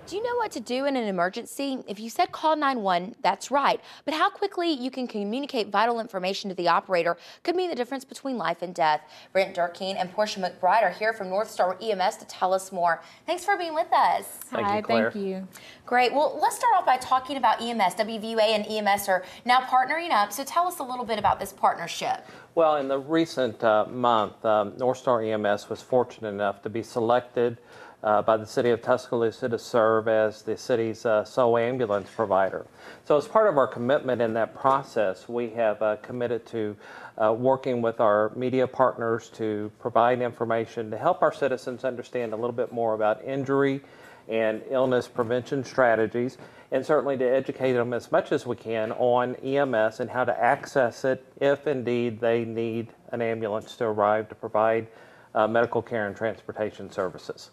Do you know what to do in an emergency? If you said call 911, that's right. But how quickly you can communicate vital information to the operator could mean the difference between life and death. Brent Durkeen and Portia McBride are here from NorthStar EMS to tell us more. Thanks for being with us. Thank you, Claire. Thank you. Great. Well, let's start off by talking about EMS. WVUA and EMS are now partnering up. So tell us a little bit about this partnership. Well, in the recent month, NorthStar EMS was fortunate enough to be selected by the city of Tuscaloosa to serve as the city's sole ambulance provider. So as part of our commitment in that process, we have committed to working with our media partners to provide information to help our citizens understand a little bit more about injury and illness prevention strategies, and certainly to educate them as much as we can on EMS and how to access it if indeed they need an ambulance to arrive to provide medical care and transportation services.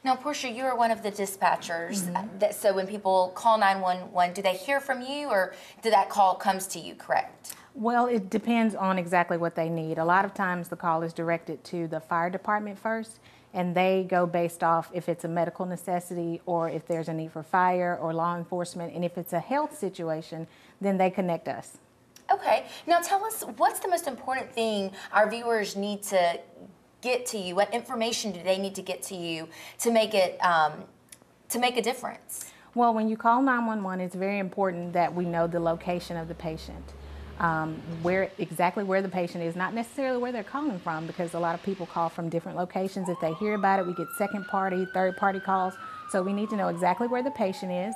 Now, Portia, you are one of the dispatchers. So when people call 911, do they hear from you or do that call comes to you, correct? Well, it depends on exactly what they need. A lot of times the call is directed to the fire department first, and they go based off if it's a medical necessity or if there's a need for fire or law enforcement. And if it's a health situation, then they connect us. Okay. Now tell us, what's the most important thing our viewers need to get to you? What information do they need to get to you to make it to make a difference? Well, when you call 911, it's very important that we know the location of the patient, exactly where the patient is, not necessarily where they're calling from, because a lot of people call from different locations. If they hear about it, we get second party, third party calls. So we need to know exactly where the patient is.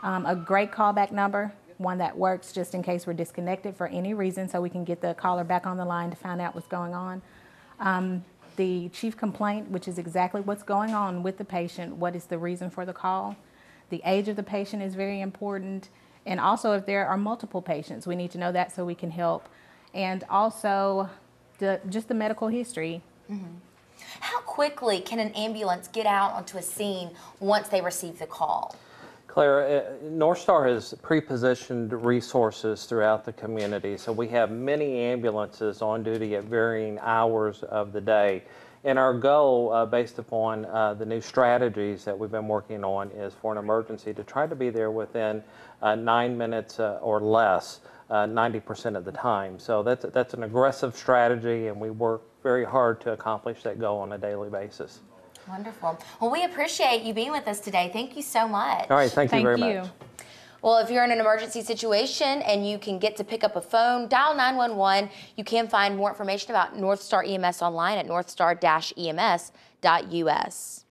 A great callback number, one that works just in case we're disconnected for any reason, so we can get the caller back on the line to find out what's going on. The chief complaint, which is exactly what's going on with the patient, what is the reason for the call. The age of the patient is very important. And also if there are multiple patients, we need to know that so we can help. And also just the medical history. How quickly can an ambulance get out onto a scene once they receive the call? Claire, NorthStar has pre-positioned resources throughout the community, so we have many ambulances on duty at varying hours of the day. And our goal, based upon the new strategies that we've been working on, is for an emergency to try to be there within 9 minutes or less, 90% of the time. So that's an aggressive strategy, and we work very hard to accomplish that goal on a daily basis. Wonderful. Well, we appreciate you being with us today. Thank you so much. All right, thank you very much. Well, if you're in an emergency situation and you can get to pick up a phone, dial 911. You can find more information about NorthStar EMS online at northstar-ems.us.